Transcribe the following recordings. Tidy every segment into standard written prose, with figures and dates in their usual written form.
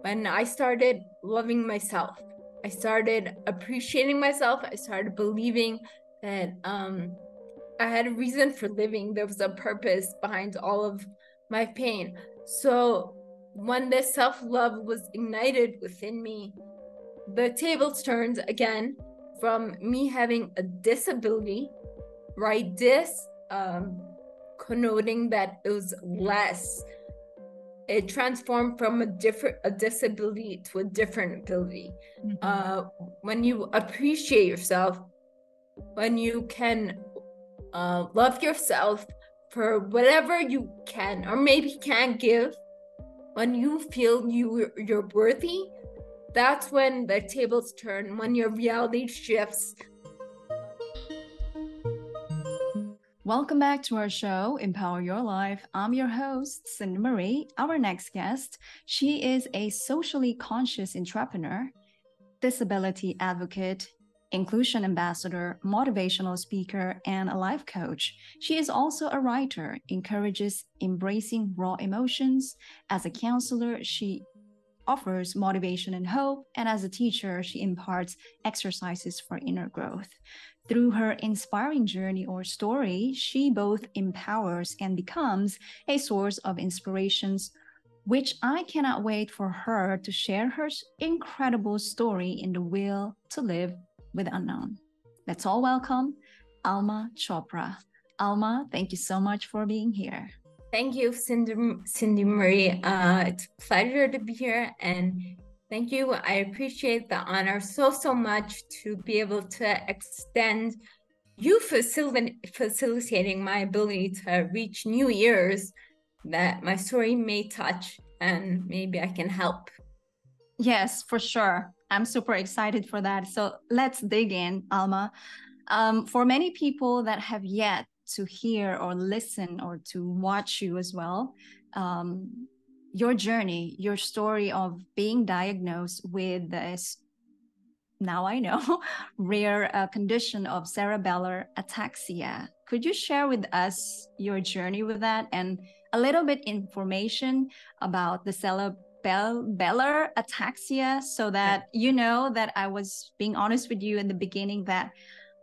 when I started loving myself. I started appreciating myself. I started believing that I had a reason for living. There was a purpose behind all of my pain. So when this self-love was ignited within me, the tables turned again from me having a disability, right? Connoting that it was less. It transformed from a disability to a different ability. When you appreciate yourself, when you can love yourself for whatever you can or maybe can't give, when you feel you're worthy, that's when the tables turn, when your reality shifts. Welcome back to our show, Empower Your Life. I'm your host, Cindy Marie. Our next guest, she is a socially conscious entrepreneur, disability advocate, inclusion ambassador, motivational speaker, and a life coach. She is also a writer, encourages embracing raw emotions. As a counselor, she offers motivation and hope, and as a teacher, she imparts exercises for inner growth. Through her inspiring journey or story, she both empowers and becomes a source of inspirations, which I cannot wait for her to share her incredible story in the Will to Live with Unknown. Let's all welcome Alma Chopra. Alma, thank you so much for being here. Thank you, Cindy Marie. It's a pleasure to be here, and thank you. I appreciate the honor so much to be able to extend you facilitating my ability to reach new ears that my story may touch, and maybe I can help. Yes, for sure. I'm super excited for that. So let's dig in, Alma. For many people that have yet to hear or listen or to watch you as well, your journey, your story of being diagnosed with this, now I know, rare condition of cerebellar ataxia. Could you share with us your journey with that and a little bit information about the cerebellar ataxia, so that you know that I was being honest with you in the beginning that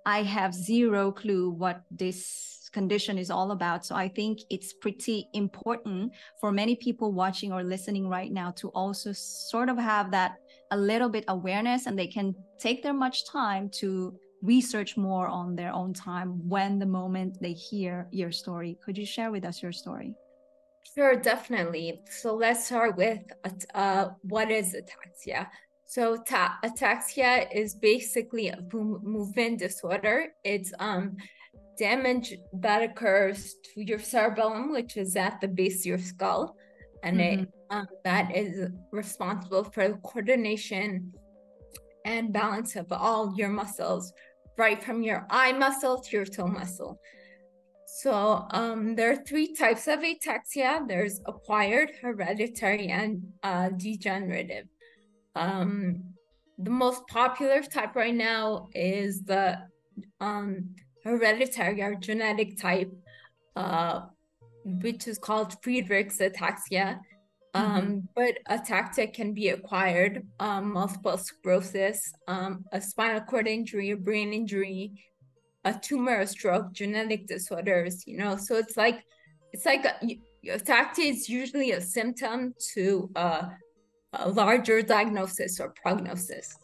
I have zero clue what this condition is all about. So I think it's pretty important for many people watching or listening right now to also sort of have that a little bit awareness, and they can take their much time to research more on their own time when the moment they hear your story. Could you share with us your story? Sure, definitely. So let's start with what is ataxia? So ataxia is basically a movement disorder. It's damage that occurs to your cerebellum, which is at the base of your skull, and that is responsible for the coordination and balance of all your muscles, right from your eye muscle to your toe muscle. So there are three types of ataxia. There's acquired, hereditary, and degenerative. The most popular type right now is the hereditary or genetic type, which is called Friedreich's ataxia. But ataxia can be acquired, multiple sclerosis, a spinal cord injury, a brain injury, a tumor, a stroke, genetic disorders, so it's like ataxia is usually a symptom to a larger diagnosis or prognosis.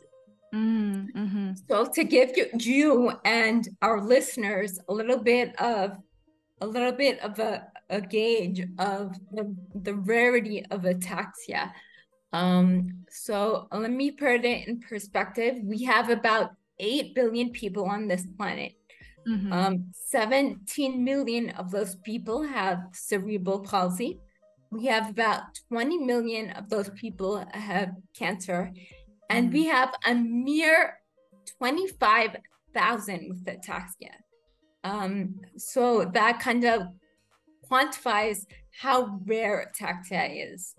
So to give you and our listeners a little bit of a gauge of the rarity of ataxia. So let me put it in perspective. We have about 8 billion people on this planet. 17 million of those people have cerebral palsy. We have about 20 million of those people have cancer. And we have a mere 25,000 with ataxia. So that kind of quantifies how rare ataxia is.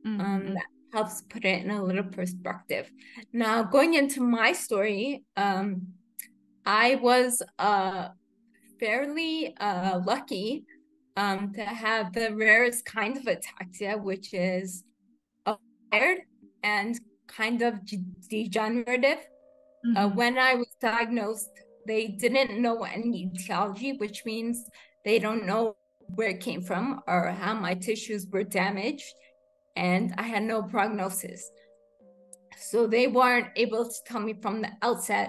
That helps put it in a little perspective. Now, going into my story, I was fairly lucky to have the rarest kind of ataxia, which is acquired and kind of degenerative. When I was diagnosed, they didn't know any etiology, which means they don't know where it came from or how my tissues were damaged, and I had no prognosis. So they weren't able to tell me from the outset,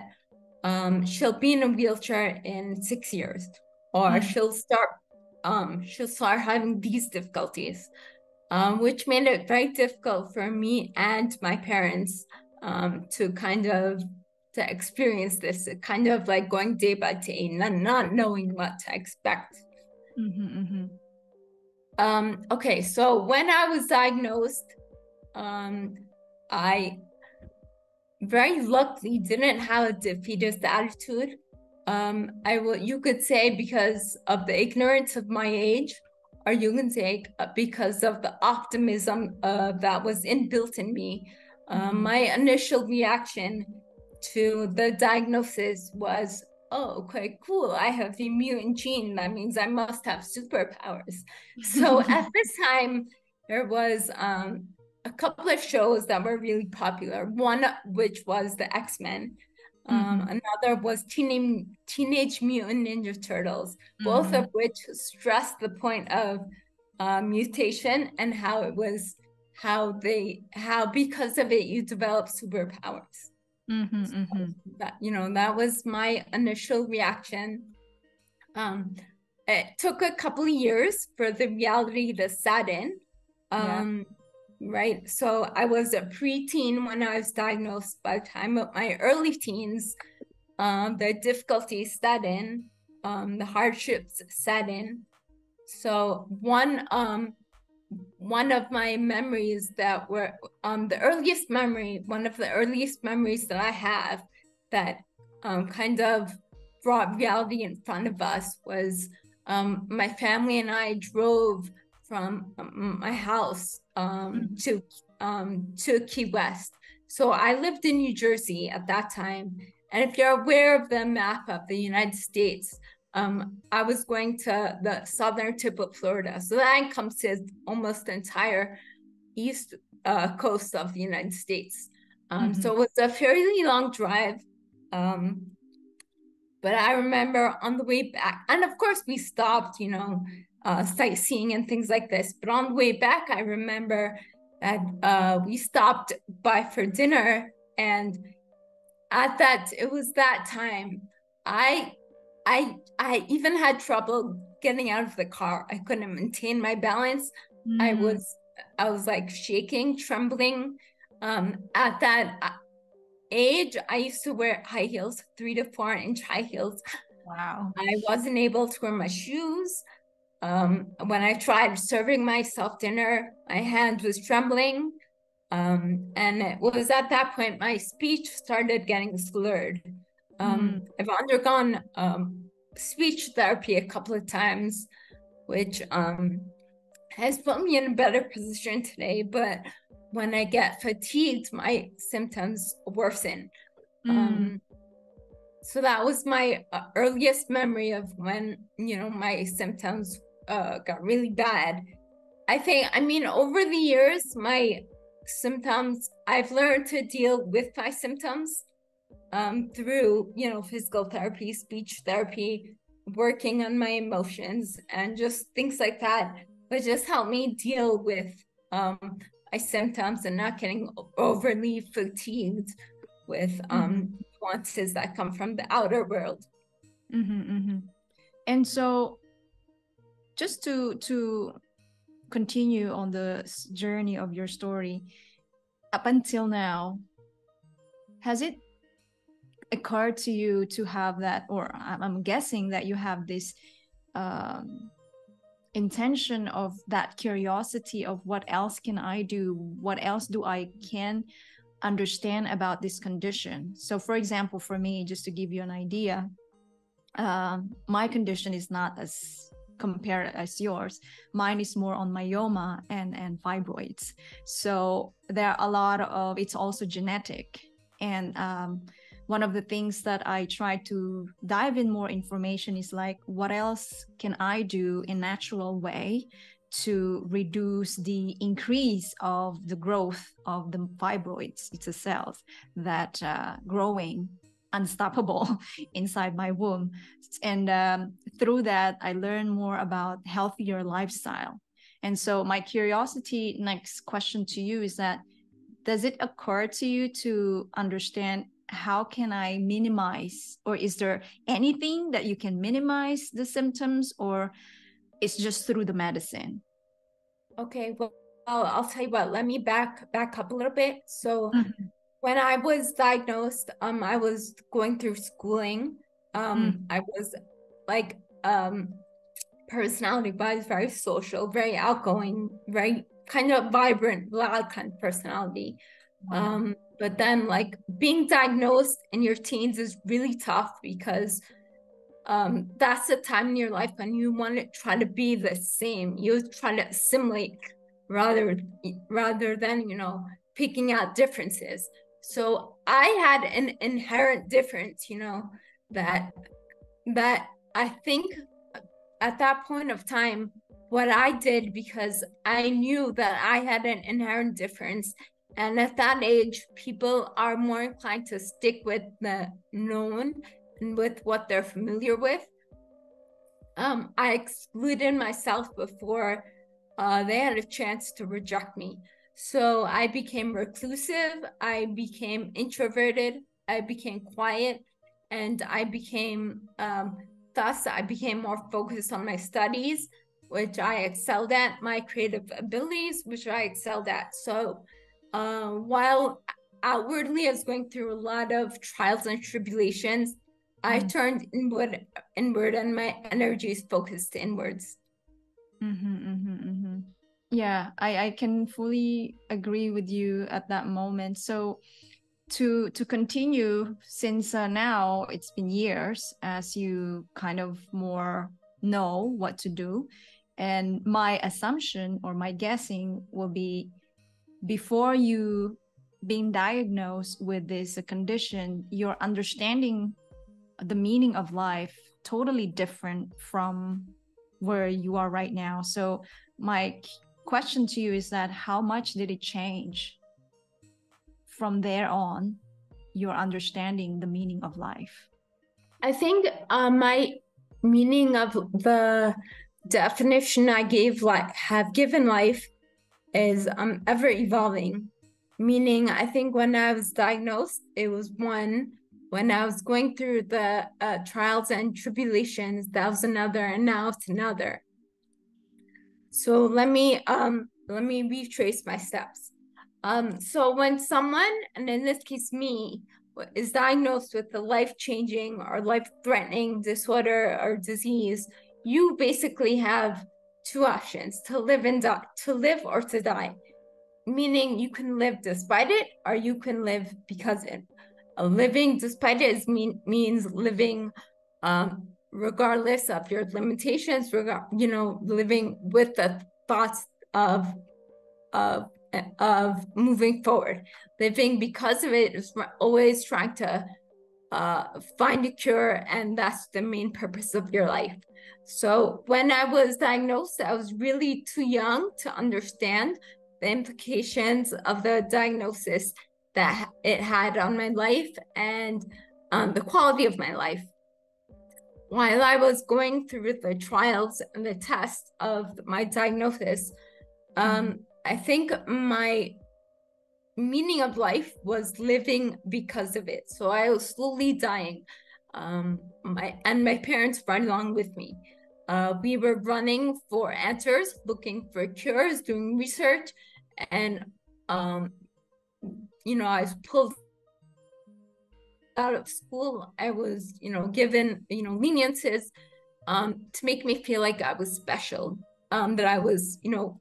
she'll be in a wheelchair in 6 years, or she'll start having these difficulties, which made it very difficult for me and my parents to kind of to experience this, kind of like going day by day, not knowing what to expect. Okay, so when I was diagnosed, I very luckily didn't have a defeatist attitude. You could say because of the ignorance of my age, or you can say because of the optimism that was inbuilt in me. My initial reaction to the diagnosis was, oh, okay, cool, I have the mutant gene. That means I must have superpowers. So at this time, there was a couple of shows that were really popular. One, which was the X-Men. Another was Teenage Mutant Ninja Turtles, both of which stressed the point of mutation and how because of it you develop superpowers. That was my initial reaction. It took a couple of years for the reality to set in. Right. So I was a preteen when I was diagnosed. By the time of my early teens, the difficulties set in, the hardships set in. So one of my memories that were one of the earliest memories that I have that kind of brought reality in front of us was my family and I drove from my house to Key West. So I lived in New Jersey at that time. And if you're aware of the map of the United States, I was going to the southern tip of Florida. So that encompasses almost the entire east coast of the United States. So it was a fairly long drive. But I remember on the way back, and of course we stopped, sightseeing and things like this. But on the way back, I remember that we stopped by for dinner, and it was that time I even had trouble getting out of the car. I couldn't maintain my balance. I was like shaking, trembling. At that age, I used to wear high heels, 3 to 4 inch high heels. Wow. I wasn't able to wear my shoes. When I tried serving myself dinner, my hand was trembling. And it was at that point my speech started getting slurred. I've undergone speech therapy a couple of times, which has put me in a better position today. But when I get fatigued, my symptoms worsen. So that was my earliest memory of when, my symptoms got really bad. Over the years, my symptoms, I've learned to deal with my symptoms through, physical therapy, speech therapy, working on my emotions, and just things like that, but just help me deal with my symptoms and not getting overly fatigued with nuances that come from the outer world. And so just to continue on the journey of your story, up until now, has it occurred to you to have that, or I'm guessing that you have this intention of that curiosity of what else can I do? What else do I can understand about this condition? So for example, for me, just to give you an idea, my condition is not as compared as yours. Mine is more on myoma and fibroids. So there are a lot of, it's also genetic. And one of the things that I try to dive in more information is like, what else can I do in natural way to reduce the increase of the growth of the fibroids, it's a cells that growing unstoppable inside my womb. And through that, I learned more about healthier lifestyle. And so my curiosity, next question to you is that, does it occur to you to understand how can I minimize, or is there anything that you can minimize the symptoms, or it's just through the medicine? Okay, well, I'll tell you what, let me back up a little bit. So when I was diagnosed, I was going through schooling. I was like, personality-wise, very social, very outgoing, very kind of vibrant, loud kind of personality. But then like being diagnosed in your teens is really tough because that's the time in your life when you want to try to be the same. You try to assimilate rather than, you know, picking out differences. So I had an inherent difference, you know, that I think at that point of time, what I did, because I knew that I had an inherent difference, and at that age, people are more inclined to stick with the known and with what they're familiar with. I excluded myself before they had a chance to reject me. So I became reclusive, I became introverted, I became quiet, and I became, thus I became more focused on my studies, which I excelled at, my creative abilities, which I excelled at. So while outwardly I was going through a lot of trials and tribulations, I turned inward, and my energy is focused inwards. Yeah, I can fully agree with you at that moment. So to continue, since now it's been years as you kind of more know what to do, and my assumption or my guessing will be, before you being diagnosed with this condition, your understanding the meaning of life totally different from where you are right now. So my question to you is that, how much did it change from there on, your understanding the meaning of life? I think my meaning of the definition I have given life is ever evolving. Meaning, I think when I was diagnosed, it was one. When I was going through the trials and tribulations, that was another, and now it's another. So let me retrace my steps. So when someone, and in this case me, is diagnosed with a life-changing or life-threatening disorder or disease, you basically have two options: to live and die, to live or to die. Meaning you can live despite it, or you can live because it. Living despite it means living regardless of your limitations, living with the thoughts of moving forward. Living because of it is always trying to find a cure, and that's the main purpose of your life. So when I was diagnosed, I was really too young to understand the implications of the diagnosis that it had on my life and the quality of my life. While I was going through the trials and the tests of my diagnosis, I think my meaning of life was living because of it. So I was slowly dying, my parents right along with me. We were running for answers, looking for cures, doing research, and I was pulled out of school. I was, given, leniencies to make me feel like I was special, that I was,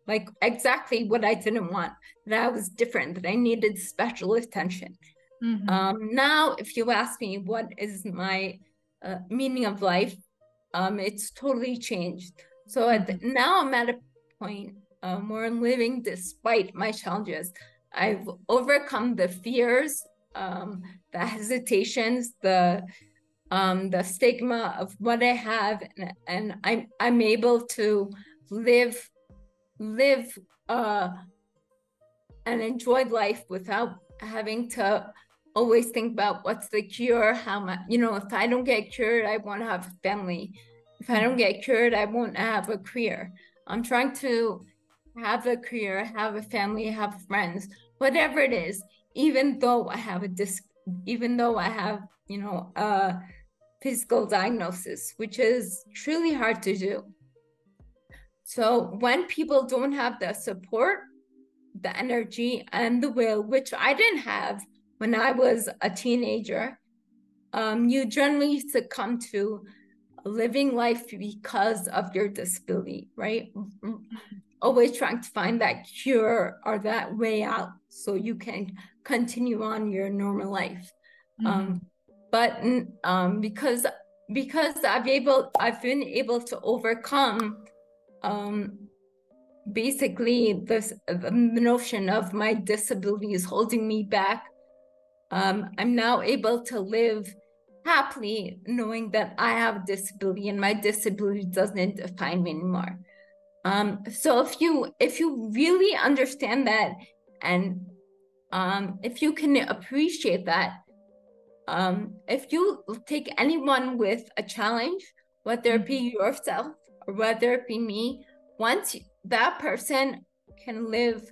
like exactly what I didn't want, that I was different, that I needed special attention. Now, if you ask me what is my meaning of life, it's totally changed. So now I'm at a point where I'm living despite my challenges. I've overcome the fears, the hesitations, the stigma of what I have, and I'm able to live live and enjoy life without having to always think about what's the cure, how much, if I don't get cured, I won't have a family. If I don't get cured, I won't have a career. I'm trying to have a career, have a family, have friends, whatever it is, even though I have even though I have, a physical diagnosis, which is truly hard to do. So when people don't have the support, the energy, and the will, which I didn't have when I was a teenager, you generally succumb to living life because of your disability, right? Always trying to find that cure or that way out so you can continue on your normal life. But because I've been able to overcome basically the notion of my disability is holding me back. I'm now able to live happily knowing that I have a disability and my disability doesn't define me anymore. So if you really understand that, and if you can appreciate that, if you take anyone with a challenge, whether it be yourself or whether it be me, once that person can live,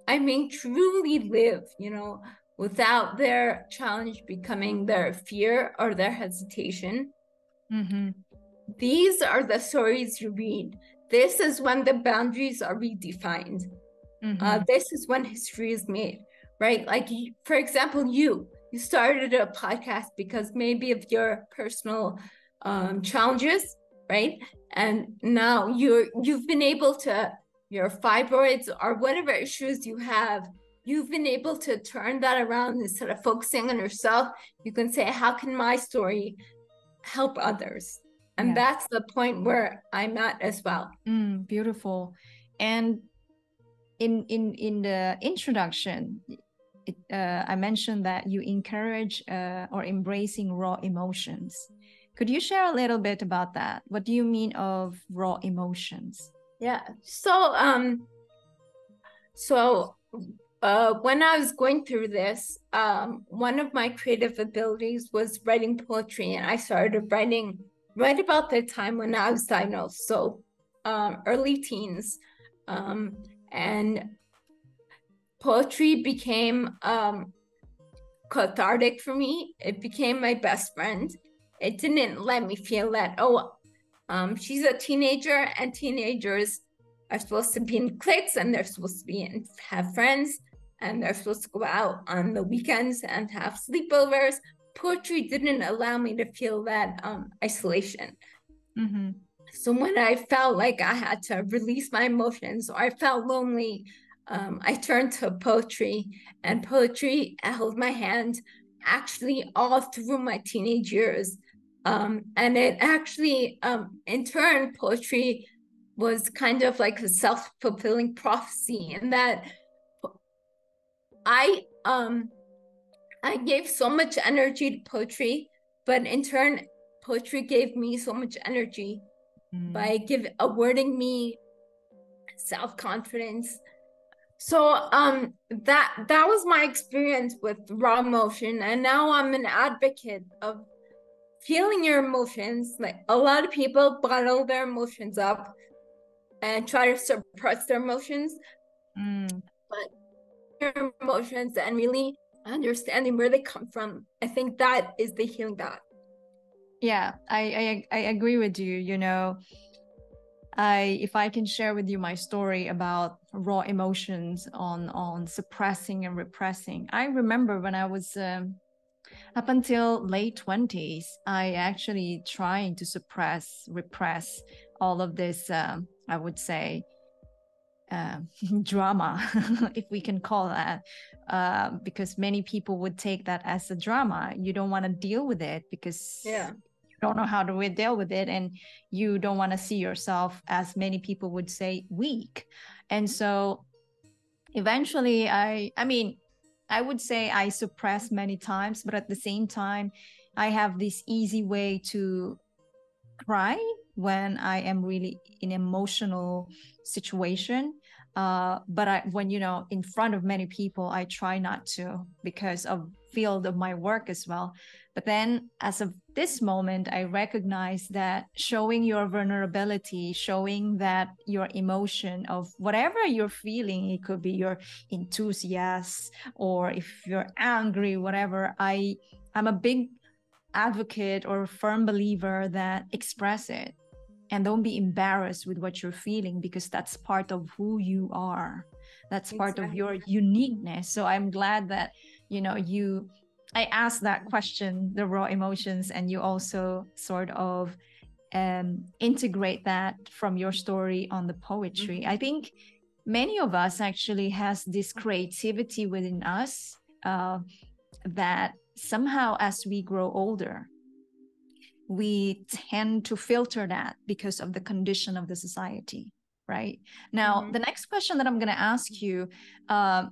I mean, truly live, without their challenge becoming their fear or their hesitation. These are the stories you read. This is when the boundaries are redefined. This is when history is made, right? Like, for example, you started a podcast because maybe of your personal challenges, right? And now you've been able to, your fibroids or whatever issues you have, you've been able to turn that around. Instead of focusing on yourself, you can say, how can my story help others? And that's the point where I'm at as well. Beautiful. And in the introduction, I mentioned that you encourage or embracing raw emotions. Could you share a little bit about that? What do you mean of raw emotions? Yeah. So when I was going through this, one of my creative abilities was writing poetry, and I started writing right about the time when I was diagnosed. So early teens, and poetry became cathartic for me. It became my best friend. It didn't let me feel that, she's a teenager and teenagers are supposed to be in cliques and they're supposed to have friends and they're supposed to go out on the weekends and have sleepovers. Poetry didn't allow me to feel that isolation. So when I felt like I had to release my emotions or I felt lonely, I turned to poetry, and poetry held my hand actually all through my teenage years. And it actually, in turn, poetry was kind of like a self-fulfilling prophecy in that I gave so much energy to poetry, but in turn, poetry gave me so much energy by awarding me self-confidence. So that was my experience with raw emotion, and now I'm an advocate of feeling your emotions. Like, a lot of people bottle their emotions up and try to suppress their emotions, but your emotions and really understanding where they come from, I think that is the healing path. Yeah, I agree with you. If I can share with you my story about raw emotions on suppressing and repressing. I remember when I was up until late 20s, I actually trying to repress all of this, I would say, drama, if we can call that, because many people would take that as a drama. You don't want to deal with it because you don't know how to deal with it, and you don't want to see yourself, as many people would say, weak. And so eventually I would say I suppress many times, but at the same time, I have this easy way to cry when I am really in emotional situation. But when, in front of many people, I try not to because of field of my work as well. But then as of this moment, I recognize that showing your vulnerability, showing that your emotion of whatever you're feeling, it could be your enthusiasm or if you're angry, whatever, I'm a big advocate or firm believer that express it and don't be embarrassed with what you're feeling, because that's part of who you are. That's part of your uniqueness. So I'm glad that, I asked that question, the raw emotions, and you also sort of integrate that from your story on the poetry. Mm-hmm. I think many of us actually has this creativity within us that somehow as we grow older, we tend to filter that because of the condition of the society. Right now, the next question that I'm going to ask you,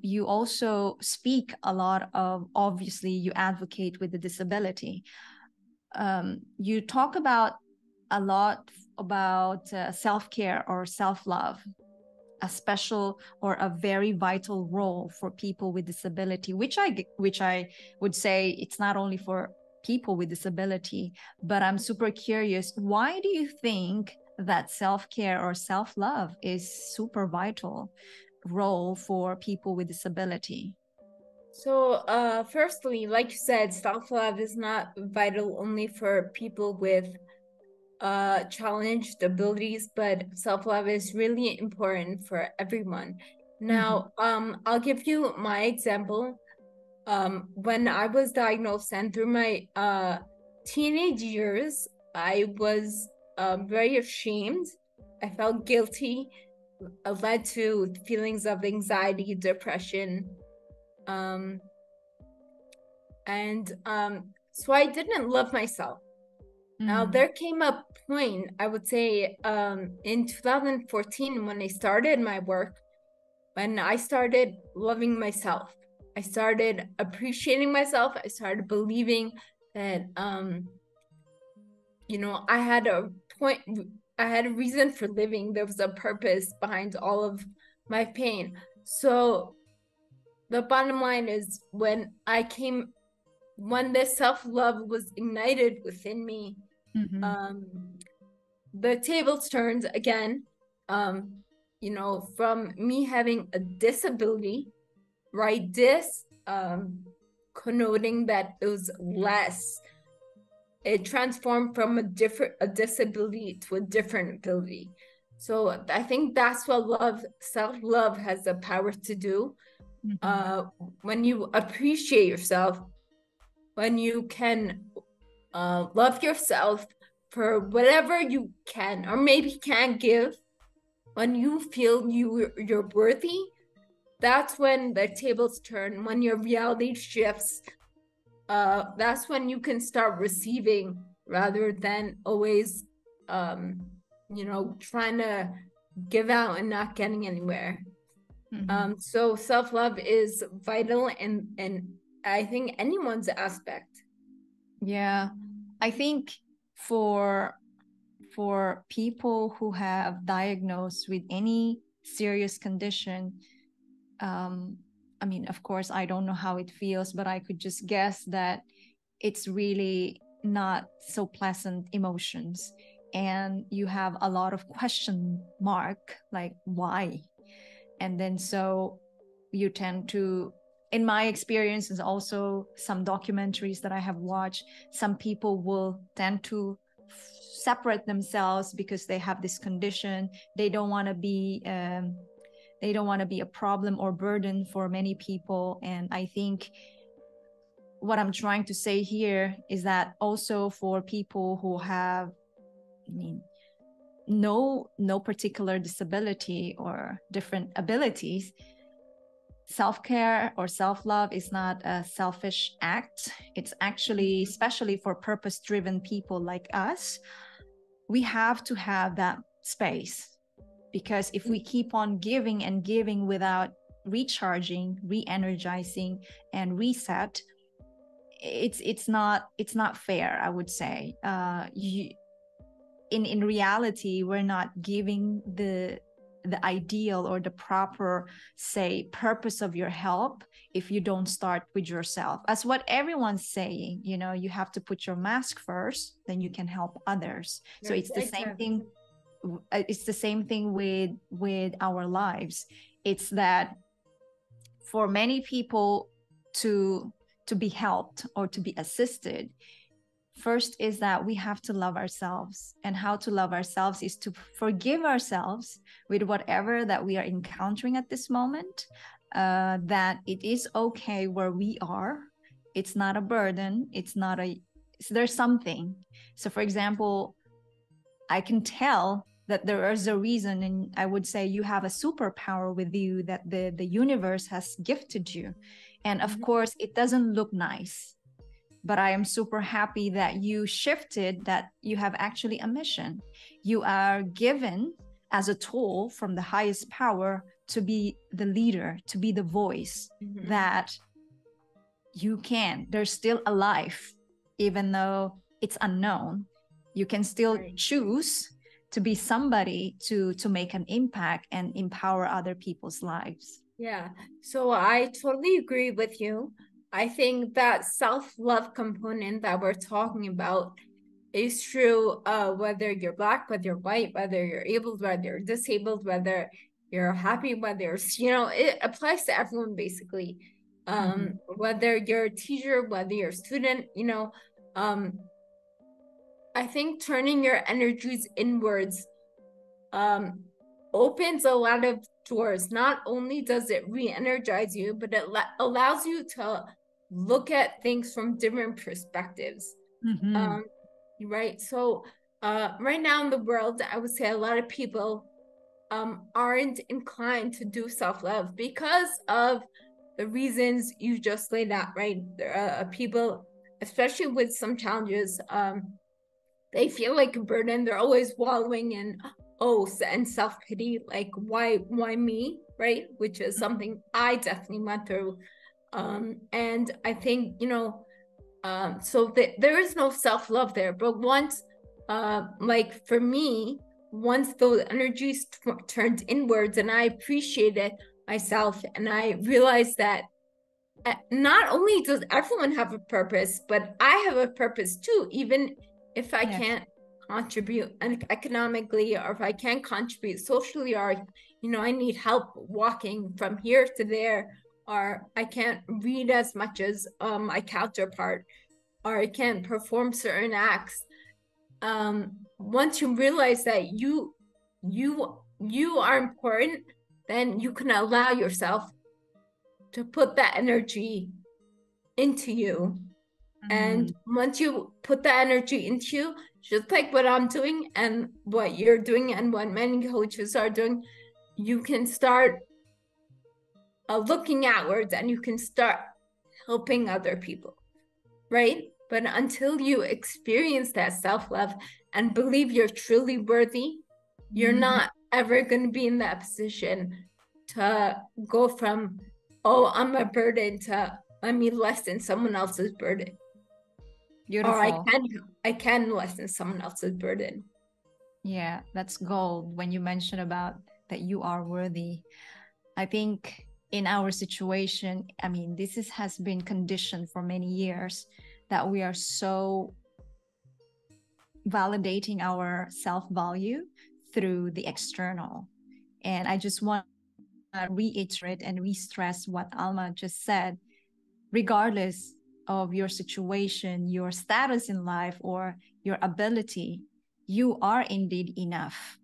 you also speak a lot of, obviously, you advocate with the disability. You talk about a lot about self-care or self-love, a special or a very vital role for people with disability, which I would say it's not only for people with disability, but I'm super curious, why do you think that self-care or self-love is super vital role for people with disability? So, firstly, like you said, self-love is not vital only for people with challenged abilities, but self-love is really important for everyone. Now, I'll give you my example. When I was diagnosed and through my teenage years, I was very ashamed. I felt guilty, led to feelings of anxiety, depression, and so I didn't love myself. Now, there came a point, I would say, in 2014, when I started my work, when I started loving myself. I started appreciating myself. I started believing that, I had a point, I had a reason for living. There was a purpose behind all of my pain. So the bottom line is when this self-love was ignited within me, the tables turned again, from me having a disability, right? Connoting that it was less. It transformed from a disability to a different ability. So I think that's what self-love has the power to do. When you appreciate yourself, when you can love yourself for whatever you can or maybe can't give, when you feel you're worthy, that's when the tables turn, when your reality shifts. That's when you can start receiving rather than always trying to give out and not getting anywhere. So self-love is vital and I think anyone's aspect. Yeah, I think for people who have diagnosed with any serious condition, I mean, of course, I don't know how it feels, but I could just guess that it's really not so pleasant emotions. And you have a lot of question mark, like why? And then so you tend to, in my experience, is also some documentaries that I have watched, some people will tend to separate themselves because they have this condition. They don't want to be a problem or burden for many people. And I think what I'm trying to say here is that also for people who have, no particular disability or different abilities, self-care or self-love is not a selfish act. It's actually, especially for purpose-driven people like us, we have to have that space. Because if we keep on giving and giving without recharging, re-energizing, and reset, it's not fair, I would say. In reality, we're not giving the the ideal or the proper, say, purpose of your help if you don't start with yourself. As what everyone's saying, you know, you have to put your mask first, then you can help others. So it's the same thing. It's the same thing with our lives. It's that for many people to be helped or to be assisted, first is that we have to love ourselves. And how to love ourselves is to forgive ourselves with whatever that we are encountering at this moment, that it is okay where we are. It's not a burden. There's something. So for example, I can tell that there is a reason, and I would say you have a superpower with you that the universe has gifted you. And of course, it doesn't look nice, but I am super happy that you shifted, that you have actually a mission. You are given as a tool from the highest power to be the leader, to be the voice that you can. There's still a life, even though it's unknown. You can still choose to be somebody to make an impact and empower other people's lives. Yeah, so I totally agree with you. I think that self-love component that we're talking about is true, whether you're Black, whether you're white, whether you're able, whether you're disabled, whether you're happy, whether you're, you know, it applies to everyone basically. Whether you're a teacher, whether you're a student, you know, I think turning your energies inwards opens a lot of doors. Not only does it re-energize you, but it allows you to look at things from different perspectives. Right. So right now in the world, I would say a lot of people aren't inclined to do self-love because of the reasons you just laid out, right? There are people, especially with some challenges, they feel like a burden. They're always wallowing in and self-pity, like why me, right? Which is something I definitely went through. And I think, you know, so there is no self-love there. But once, like for me, once those energies turned inwards and I appreciated myself and I realized that not only does everyone have a purpose, but I have a purpose too, even if I can't contribute economically, or if I can't contribute socially, or, you know, I need help walking from here to there, or I can't read as much as my counterpart, or I can't perform certain acts. Once you realize that you are important, then you can allow yourself to put that energy into you. And once you put that energy into you, just like what I'm doing and what you're doing and what many coaches are doing, you can start looking outwards and you can start helping other people, right? But until you experience that self-love and believe you're truly worthy, you're not ever going to be in that position to go from, oh, I'm a burden, to let me lessen someone else's burden. Beautiful. Or I can lessen someone else's burden. Yeah, that's gold when you mention about that you are worthy. I think in our situation, I mean, has been conditioned for many years that we are so validating our self-value through the external. And I just want to reiterate and re-stress what Alma just said. Regardless of your situation, your status in life, or your ability, you are indeed enough.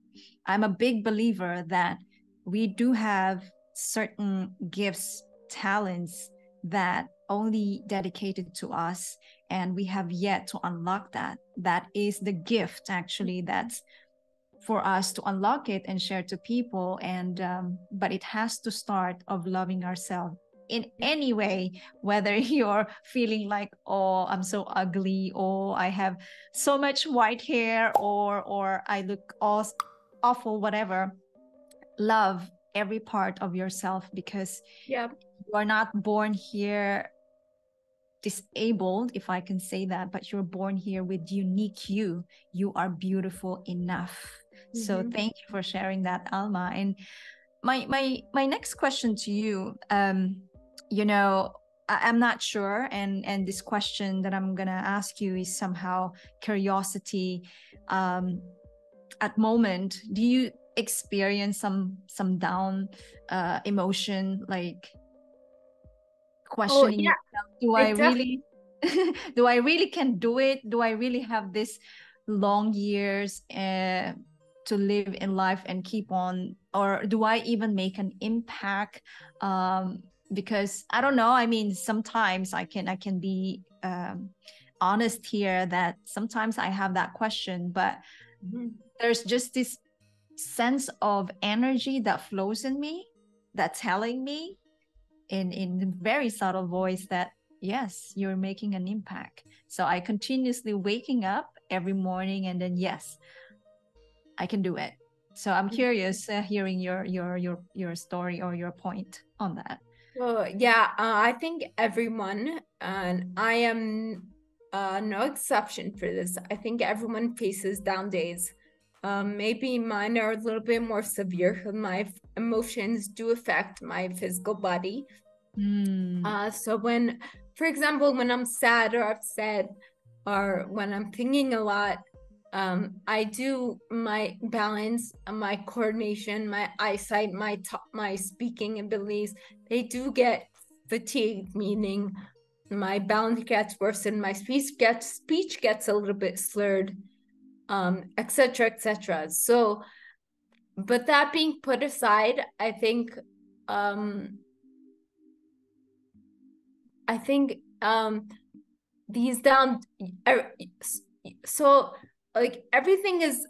I'm a big believer that we do have certain gifts, talents that only dedicated to us, and we have yet to unlock that. That is the gift, actually, that's for us to unlock it and share to people. And but it has to start of loving ourselves in any way, whether you're feeling like, oh, I'm so ugly, or I have so much white hair, or I look awful, whatever. Love every part of yourself, because you are not born here disabled, if I can say that, but you're born here with unique you. You are beautiful enough. So thank you for sharing that, Alma. And my next question to you, you know, I'm not sure, and this question that I'm gonna ask you is somehow curiosity. At moment, do you experience some down emotion, like questioning yourself? Do I really do I really can do it? Do I really have this long years to live in life and keep on, or do I even make an impact? Because I don't know, I mean, sometimes I can be honest here that sometimes I have that question, but there's just this sense of energy that flows in me, that's telling me in very subtle voice that yes, you're making an impact. So I continuously waking up every morning, and then yes, I can do it. So I'm curious hearing your story or your point on that. Well, yeah, I think everyone, and I am no exception for this. I think everyone faces down days. Maybe mine are a little bit more severe because my emotions do affect my physical body. So when, for example, when I'm sad or upset, or when I'm thinking a lot, I do my balance, my coordination, my eyesight, my speaking abilities, they do get fatigued, meaning my balance gets worse and my speech gets a little bit slurred, etc., etc. So, but that being put aside, I think these down, so like everything is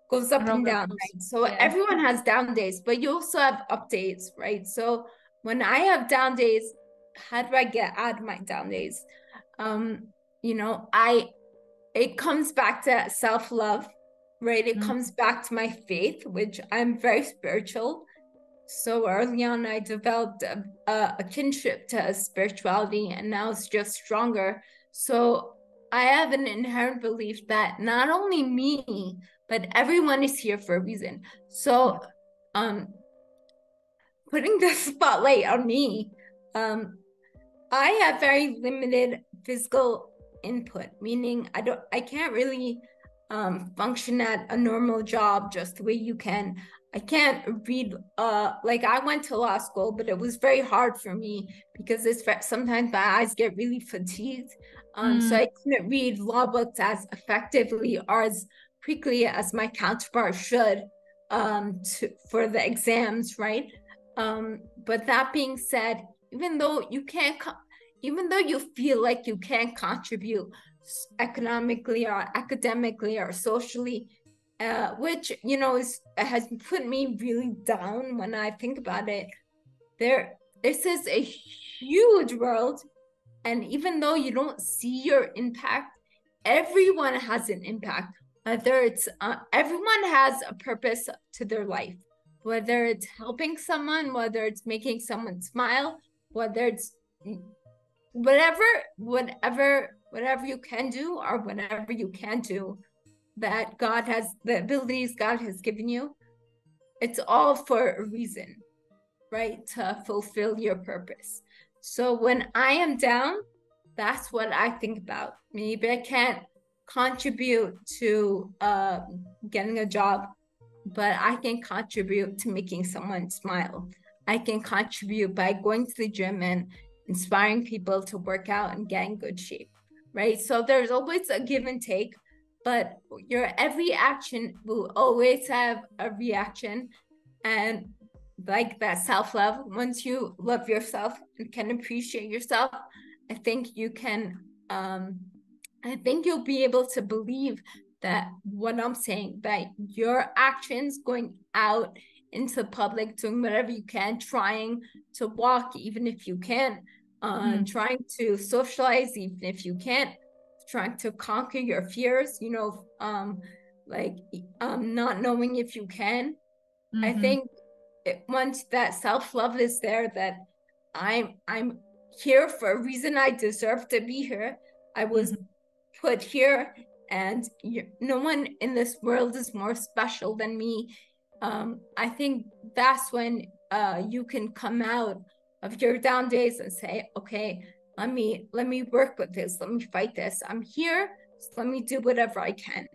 goes up and down, right? So everyone has down days, but you also have up days, right? So when I have down days, how do I get out of my down days? You know, it comes back to self-love, right? It comes back to my faith, which I'm very spiritual. So early on, I developed a kinship to spirituality, and now it's just stronger. So I have an inherent belief that not only me, but everyone is here for a reason. So putting the spotlight on me, I have very limited physical input, meaning I can't really function at a normal job just the way you can. I can't read, like I went to law school, but it was very hard for me because sometimes my eyes get really fatigued. So I couldn't read law books as effectively or as quickly as my counterpart should for the exams, right? But that being said, even though you feel like you can't contribute economically or academically or socially, which has put me really down when I think about it. This is a huge world, and even though you don't see your impact, everyone has an impact. Whether it's everyone has a purpose to their life, whether it's helping someone, whether it's making someone smile, whether it's whatever you can do or whatever you can't do, that God has, the abilities God has given you, it's all for a reason, right? To fulfill your purpose. So when I am down, that's what I think about. Maybe I can't contribute to getting a job, but I can contribute to making someone smile. I can contribute by going to the gym and inspiring people to work out and get in good shape, right? So there's always a give and take, but your every action will always have a reaction. And like that self-love, once you love yourself and can appreciate yourself, I think you can I think you'll be able to believe that what I'm saying, that your actions going out into the public, doing whatever you can, trying to walk even if you can't, trying to socialize even if you can't, trying to conquer your fears, not knowing if you can. I think once that self-love is there, that I'm here for a reason. I deserve to be here. I was put here, and no one in this world is more special than me. I think that's when you can come out of your down days and say, okay, let me work with this. Let me fight this. I'm here. So let me do whatever I can.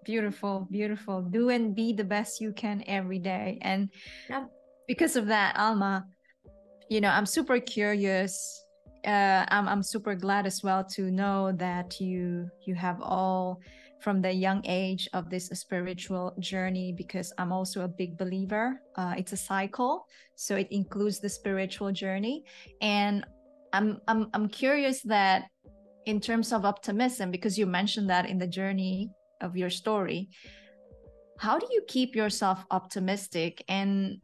Beautiful, beautiful. Do and be the best you can every day. And Yeah. because of that, Alma, I'm super curious. I'm super glad as well to know that you have all from the young age of this spiritual journey, because I'm also a big believer. It's a cycle, so it includes the spiritual journey. And I'm curious that in terms of optimism, because you mentioned that in the journey of your story, how do you keep yourself optimistic, and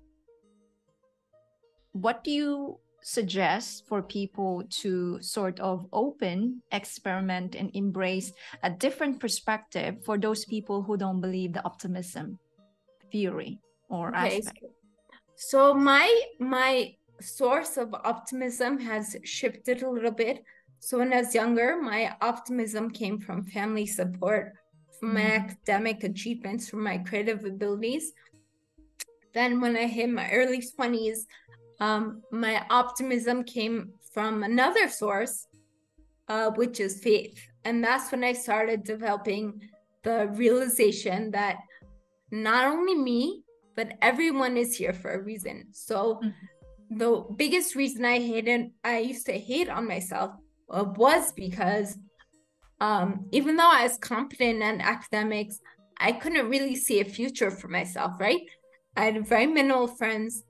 what do you suggest for people to sort of open, experiment, and embrace a different perspective for those people who don't believe the optimism theory or aspect? So my source of optimism has shifted a little bit. So when I was younger, my optimism came from family support, from my academic achievements, from my creative abilities. Then when I hit my early 20s, my optimism came from another source, which is faith. And that's when I started developing the realization that not only me, but everyone is here for a reason. So the biggest reason I used to hate on myself was because even though I was competent in academics, I couldn't really see a future for myself, right? I had very minimal friends.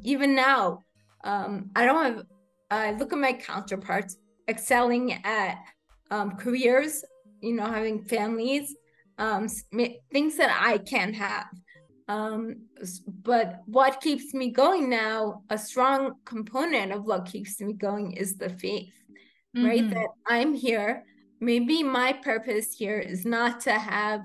Even now, I look at my counterparts excelling at careers, having families, things that I can't have. But what keeps me going now, a strong component of what keeps me going, is the faith, right? That I'm here. Maybe my purpose here is not to have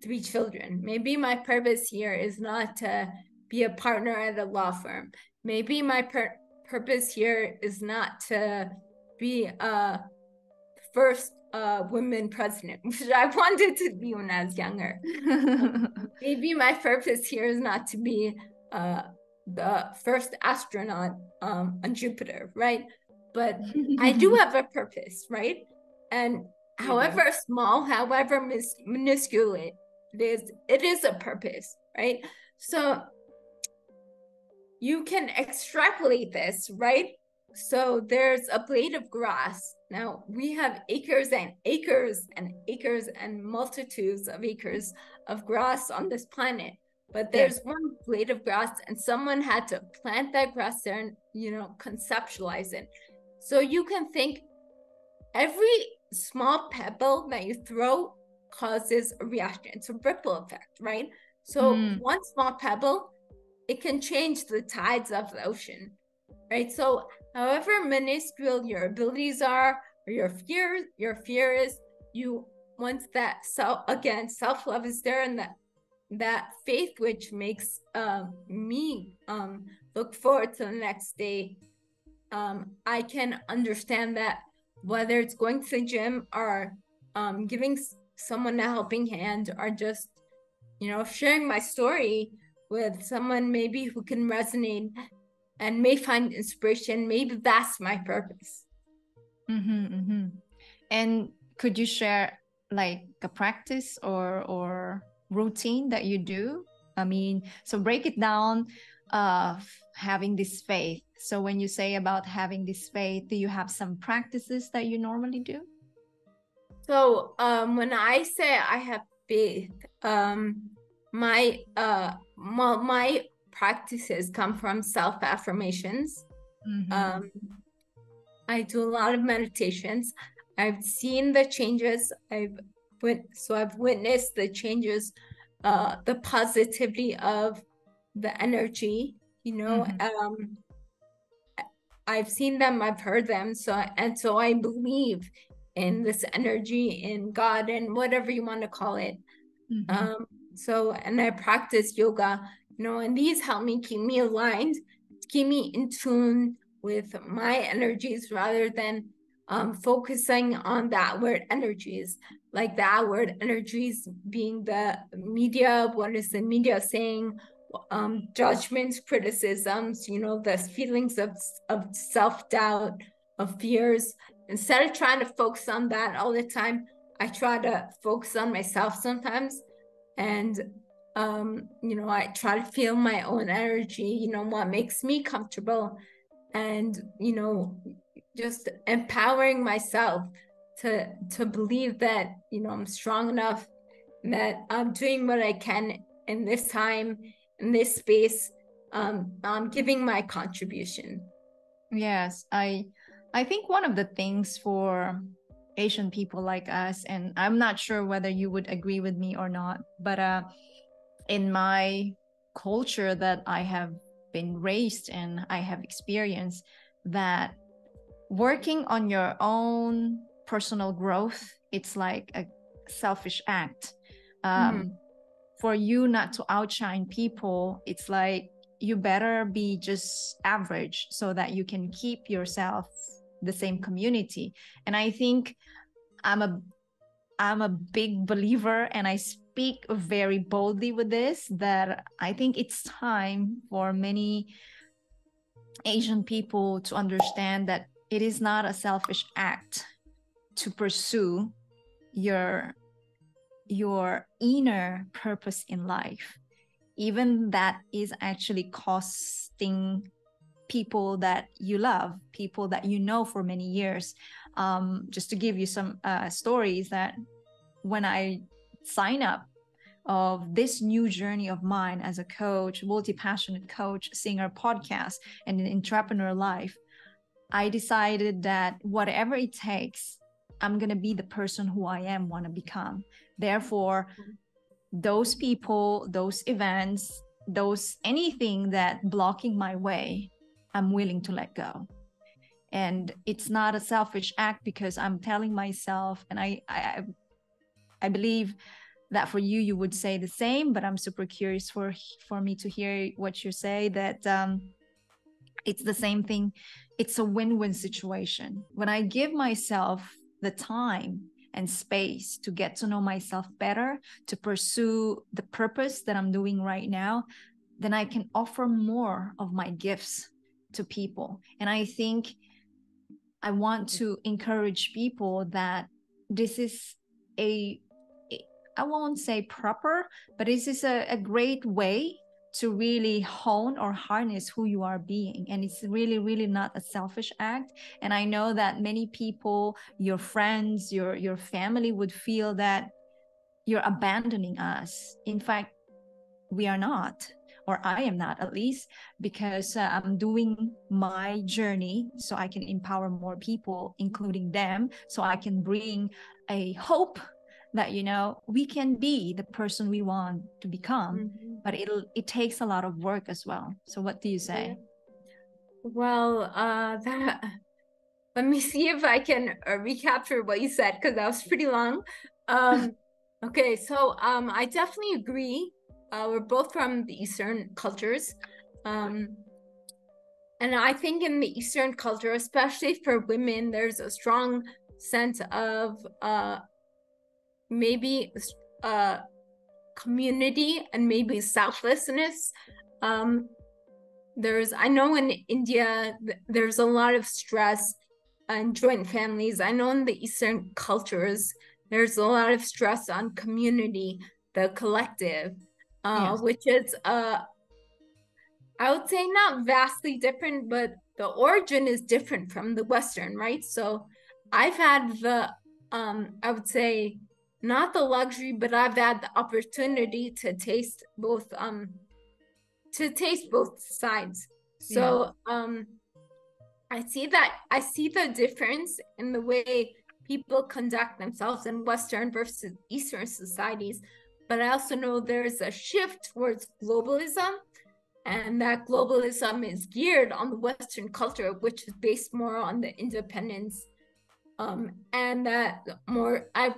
3 children. Maybe my purpose here is not to be a partner at a law firm. Maybe my purpose here is not to be first women president, which I wanted to be when I was younger. Maybe my purpose here is not to be the first astronaut on Jupiter, right? But I do have a purpose, right? And however small, however minuscule it is a purpose, right? So you can extrapolate this, right? So there's a blade of grass. Now we have acres and acres and acres and multitudes of acres of grass on this planet. But there's one blade of grass, and someone had to plant that grass there and, conceptualize it. So you can think every small pebble that you throw causes a reaction. It's a ripple effect, right? So one small pebble, it can change the tides of the ocean, right? So however minuscule your abilities are, or your fear is, once that self-love is there, and that faith, which makes me look forward to the next day, I can understand that whether it's going to the gym or giving someone a helping hand, or just sharing my story with someone maybe who can resonate and may find inspiration, maybe that's my purpose. And could you share like a practice or routine that you do? I mean, so break it down of having this faith. So when you say about having this faith, do you have some practices that you normally do? So when I say I have faith, my practices come from self-affirmations. I do a lot of meditations. I've seen the changes. I've witnessed the changes, the positivity of the energy, I've seen them, I've heard them. So I believe in this energy, in God, and whatever you want to call it. And I practice yoga, and these help me keep me aligned, keep me in tune with my energies rather than focusing on the outward energies, like the outward energies being the media, what is the media saying, judgments, criticisms, you know, the feelings of self-doubt, of fears. Instead of trying to focus on that all the time, I try to focus on myself sometimes. And you know, I try to feel my own energy, you know, what makes me comfortable, and, you know, just empowering myself to believe that, you know, I'm strong enough, that I'm doing what I can in this time, in this space. I'm giving my contribution. Yes, I think one of the things for Asian people like us, and I'm not sure whether you would agree with me or not, but in my culture that I have been raised in, I have experienced that working on your own personal growth, it's like a selfish act. For you not to outshine people, it's like you better be just average so that you can keep yourself the same community. And I think I'm a big believer, and I speak very boldly with this, that I think it's time for many Asian people to understand that it is not a selfish act to pursue your inner purpose in life, even that is actually costing people that you love, people that you know for many years. Just to give you some stories, that when I sign up of this new journey of mine as a coach, multi-passionate coach, singer, podcast, and an entrepreneur life, I decided that whatever it takes, I'm going to be the person who I am, want to become. Therefore, those people, those events, those anything that blocking my way, I'm willing to let go. And it's not a selfish act, because I'm telling myself, and I believe that for you, you would say the same, but I'm super curious for me to hear what you say, that it's the same thing. It's a win-win situation. When I give myself the time and space to get to know myself better, to pursue the purpose that I'm doing right now, then I can offer more of my gifts to people. And I think I want to encourage people that this is I won't say proper, but this is a great way to really hone or harness who you are being. And it's really, really not a selfish act. And I know that many people, your friends, your family would feel that you're abandoning us. In fact, we are not, or I am not, at least, because I'm doing my journey so I can empower more people, including them, so I can bring a hope that, you know, we can be the person we want to become. But it takes a lot of work as well. So what do you say? Yeah. Well, let me see if I can recapture what you said, because that was pretty long. Okay, so I definitely agree. We're both from the Eastern cultures. And I think in the Eastern culture, especially for women, there's a strong sense of maybe community and maybe selflessness. I know in India, there's a lot of stress and joint families. I know in the Eastern cultures, there's a lot of stress on community, the collective, Yes. which is, I would say, not vastly different, but the origin is different from the Western, right? So I've had I would say, not the luxury, but I've had the opportunity to taste both sides. So I see the difference in the way people conduct themselves in Western versus Eastern societies, but I also know there's a shift towards globalism, and that globalism is geared on the Western culture, which is based more on the independence, and that more I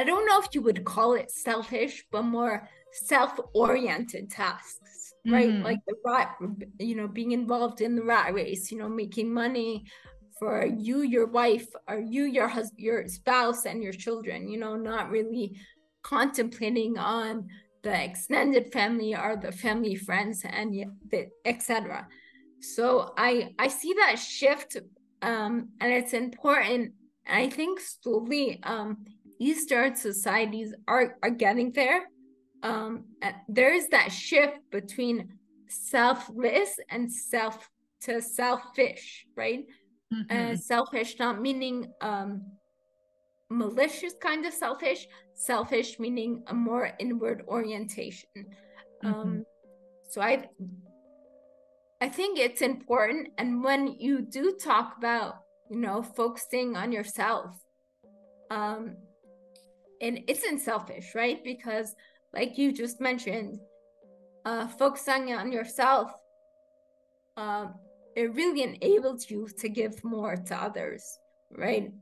I don't know if you would call it selfish, but more self-oriented tasks, right? Mm-hmm. Like the rat, being involved in the rat race, making money for you, your wife, or you, your husband, your spouse, and your children, not really contemplating on the extended family or the family friends and etc. So I see that shift, and it's important. And I think slowly, Eastern societies are getting there. There is that shift between selfless and selfish, right? Mm-hmm. Selfish not meaning malicious kind of selfish meaning a more inward orientation. Mm-hmm. So I think it's important. And when you do talk about, focusing on yourself, and it isn't selfish, right? Because like you just mentioned, focusing on yourself, it really enables you to give more to others, right?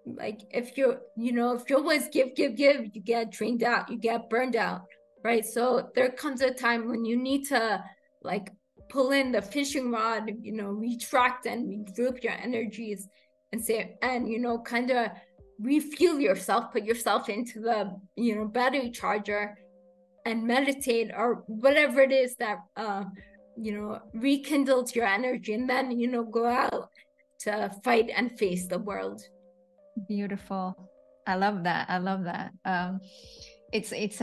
Like if if you always give, you get drained out, you get burned out, right? So there comes a time when you need to like pull in the fishing rod, retract and regroup your energies and say, and kind of refuel yourself, put yourself into the battery charger and meditate or whatever it is that rekindles your energy, and then go out to fight and face the world. Beautiful. I love that. I love that. It's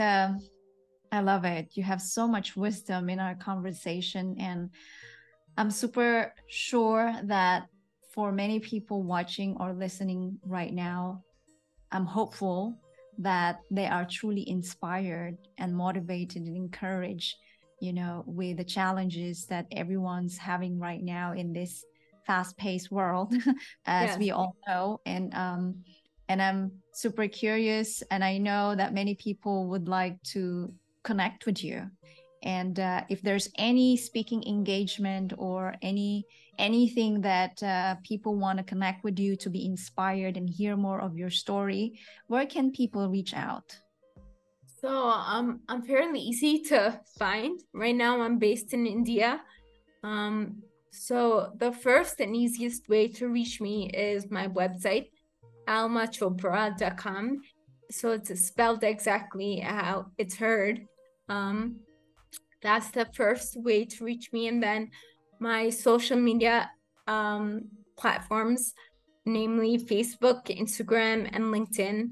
I love it. You have so much wisdom in our conversation, and I'm super sure that for many people watching or listening right now, I'm hopeful that they are truly inspired and motivated and encouraged, with the challenges that everyone's having right now in this fast-paced world, as we all know. And I'm super curious, and I know that many people would like to connect with you. And if there's any speaking engagement or anything that people want to connect with you to be inspired and hear more of your story, where can people reach out? So I'm fairly easy to find. Right now I'm based in India. So the first and easiest way to reach me is my website, almachopra.com. So it's spelled exactly how it's heard. That's the first way to reach me. And then my social media platforms, namely Facebook, Instagram, and LinkedIn.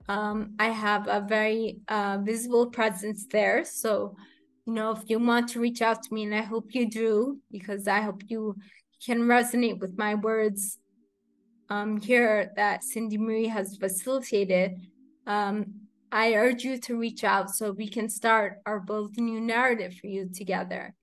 I have a very visible presence there. So, if you want to reach out to me, and I hope you do, because I hope you can resonate with my words here that Cindy Marie has facilitated, I urge you to reach out so we can start our bold new narrative for you together.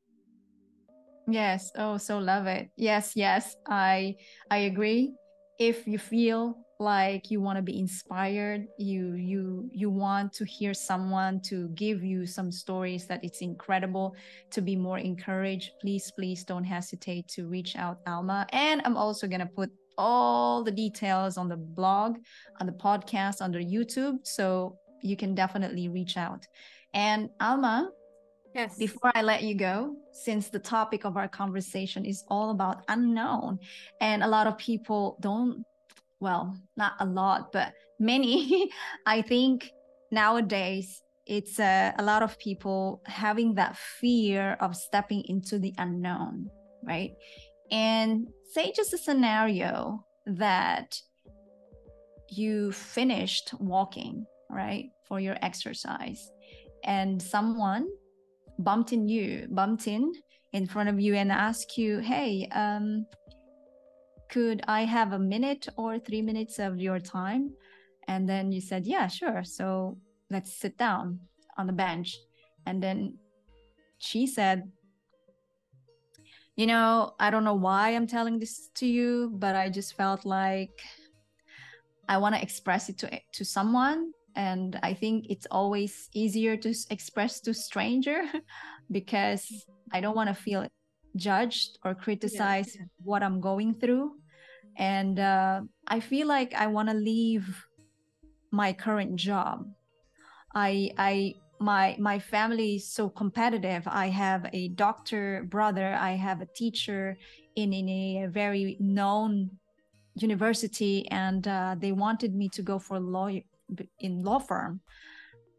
Yes. Oh, so love it. Yes, yes. I agree. If you feel like you want to be inspired, you want to hear someone to give you some stories that it's incredible to be more encouraged, please don't hesitate to reach out, Alma. And I'm also going to put all the details on the blog, on the podcast, under YouTube, so you can definitely reach out. And Alma, yes, before I let you go, since the topic of our conversation is all about unknown, and a lot of people don't, well, not a lot, but many, I think nowadays it's a lot of people having that fear of stepping into the unknown, right? And say just a scenario that you finished walking, right, for your exercise, and someone bumped in front of you and asked you, hey, could I have a minute or 3 minutes of your time? And then you said, yeah, sure. So let's sit down on the bench. And then she said, I don't know why I'm telling this to you, but I just felt like I want to express it to someone. And I think it's always easier to express to stranger because I don't want to feel judged or criticized what I'm going through. And I feel like I want to leave my current job. My family is so competitive. I have a doctor brother. I have a teacher in a very known university, and they wanted me to go for law firm,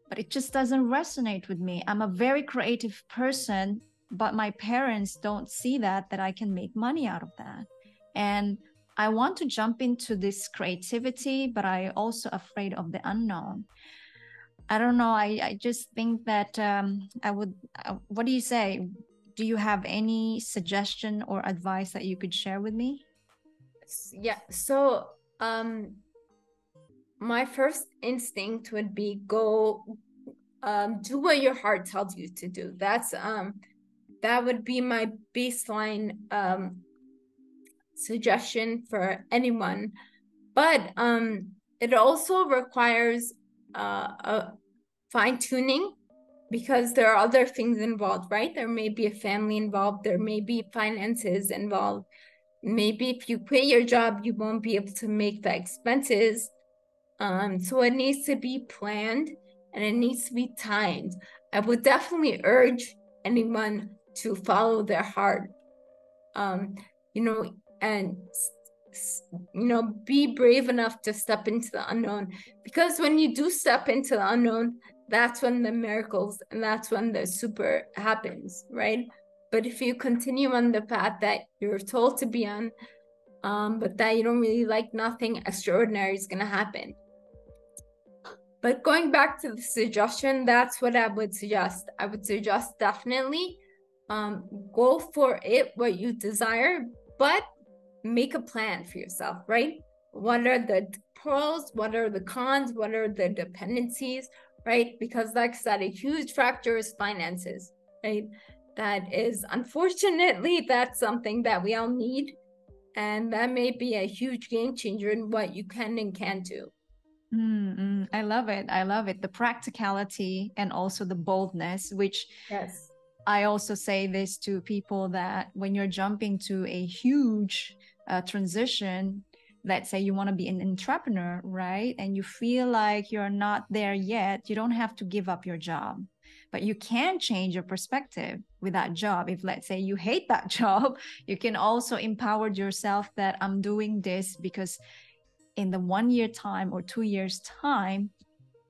but it just doesn't resonate with me. I'm a very creative person, but my parents don't see that I can make money out of that. And I want to jump into this creativity, but I also afraid of the unknown. I don't know. I just think that what do you say? Do you have any suggestion or advice that you could share with me? Yeah. So, my first instinct would be go, do what your heart tells you to do. That would be my baseline, suggestion for anyone. But, it also requires, a fine tuning, because there are other things involved, right? There may be a family involved, there may be finances involved. Maybe if you quit your job, you won't be able to make the expenses. So it needs to be planned and it needs to be timed. I would definitely urge anyone to follow their heart, you know, and be brave enough to step into the unknown, because when you do step into the unknown, that's when the miracles and that's when the super happens, right? But if you continue on the path that you're told to be on, but that you don't really like, nothing extraordinary is going to happen. But going back to the suggestion, that's what I would suggest. I would suggest definitely, go for it, what you desire, but make a plan for yourself, right? What are the pros? What are the cons? What are the dependencies, right? Because like I said, a huge factor is finances, right? That is, unfortunately, that's something that we all need. And that may be a huge game changer in what you can and can't do. I love it. I love it. The practicality and also the boldness, which Yes. I also say this to people, that when you're jumping to a huge transition, let's say you want to be an entrepreneur, right? And you feel like you're not there yet, you don't have to give up your job, but you can change your perspective with that job. If let's say you hate that job, you can also empower yourself that I'm doing this because in the 1 year time or 2 years time,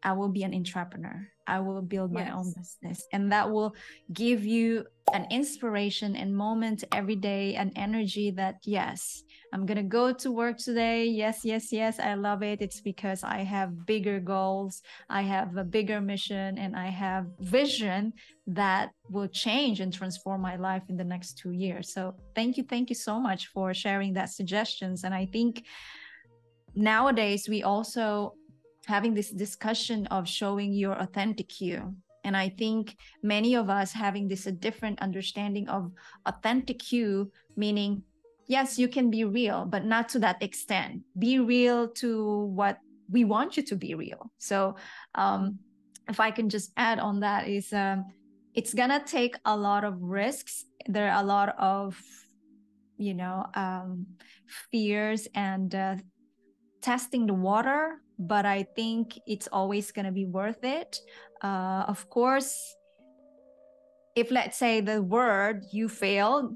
I will be an entrepreneur. I will build my own business. And that will give you an inspiration and moment every day, an energy that, yes, I'm going to go to work today. Yes, yes, yes. I love it. It's because I have bigger goals. I have a bigger mission and I have vision that will change and transform my life in the next 2 years. So thank you. Thank you so much for sharing that suggestions. And I think nowadays we also having this discussion of showing your authentic you. And I think many of us having this a different understanding of authentic you, meaning, yes, you can be real, but not to that extent. Be real to what we want you to be real. So if I can just add on that is, it's gonna take a lot of risks. There are a lot of, fears and testing the water, but I think it's always going to be worth it. Of course, if let's say the word you failed,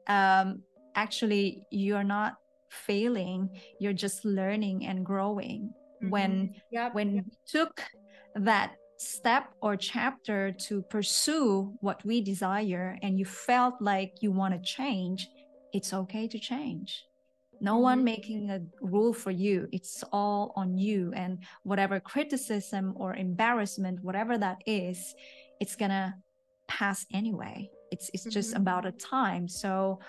actually you're not failing, you're just learning and growing. When we took that step or chapter to pursue what we desire and you felt like you want to change, it's okay to change. No one making a rule for you. It's all on you. And whatever criticism or embarrassment, whatever that is, it's gonna pass anyway. It's just about a time. So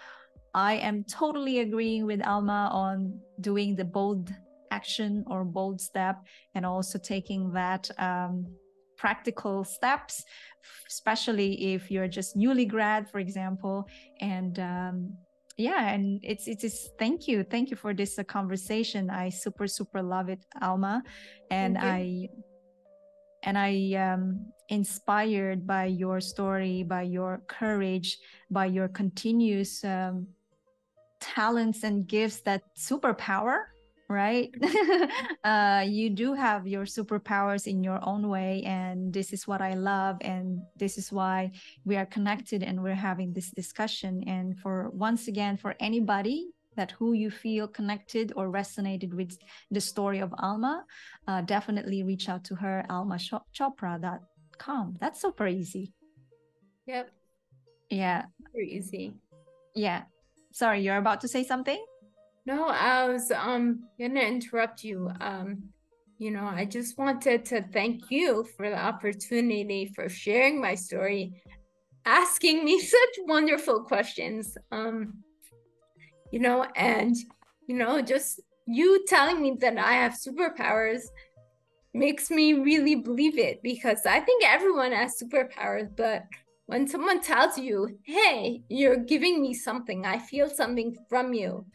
I am totally agreeing with Alma on doing the bold action or bold step, and also taking that practical steps, especially if you're just newly grad, for example. And yeah, and it's thank you for this conversation. I super love it, Alma, and I inspired by your story, by your courage, by your continuous talents and gifts, that superpower, right? You do have your superpowers in your own way, and this is what I love, and this is why we are connected and we're having this discussion. And for once again, for anybody that who you feel connected or resonated with the story of Alma, definitely reach out to her, almachopra.com. That's super easy. Yep. Yeah. Very easy. Yeah. Sorry, you're about to say something? No, I was gonna interrupt you. I just wanted to thank you for the opportunity for sharing my story, asking me such wonderful questions. Just you telling me that I have superpowers makes me really believe it, because I think everyone has superpowers, but when someone tells you, hey, you're giving me something, I feel something from you,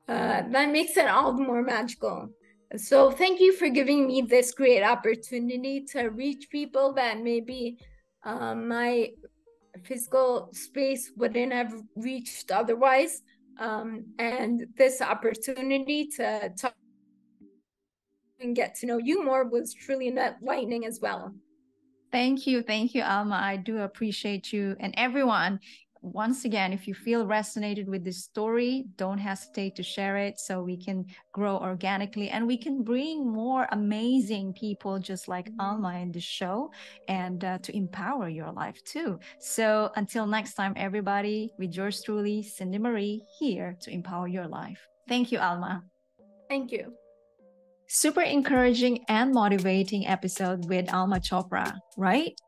that makes it all the more magical. So thank you for giving me this great opportunity to reach people that maybe my physical space wouldn't have reached otherwise. And this opportunity to talk and get to know you more was truly enlightening as well. Thank you, Alma. I do appreciate you. And everyone, once again, if you feel resonated with this story, don't hesitate to share it so we can grow organically and we can bring more amazing people just like Alma in the show, and to empower your life too. So until next time, everybody, with yours truly, Cindy Marie, here to empower your life. Thank you, Alma. Thank you. Super encouraging and motivating episode with Alma Chopra, right?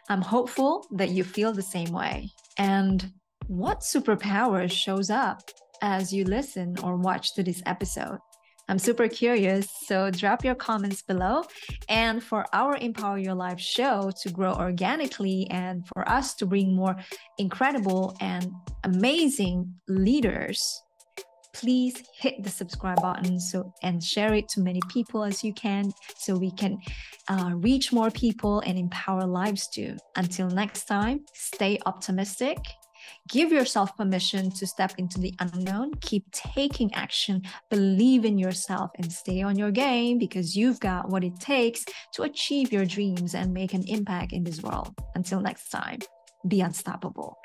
I'm hopeful that you feel the same way. And what superpower shows up as you listen or watch to this episode? I'm super curious, so drop your comments below. And for our Empower Your Life show to grow organically and for us to bring more incredible and amazing leaders, please hit the subscribe button and share it to many people as you can, so we can reach more people and empower lives too. Until next time, stay optimistic. Give yourself permission to step into the unknown. Keep taking action. Believe in yourself and stay on your game, because you've got what it takes to achieve your dreams and make an impact in this world. Until next time, be unstoppable.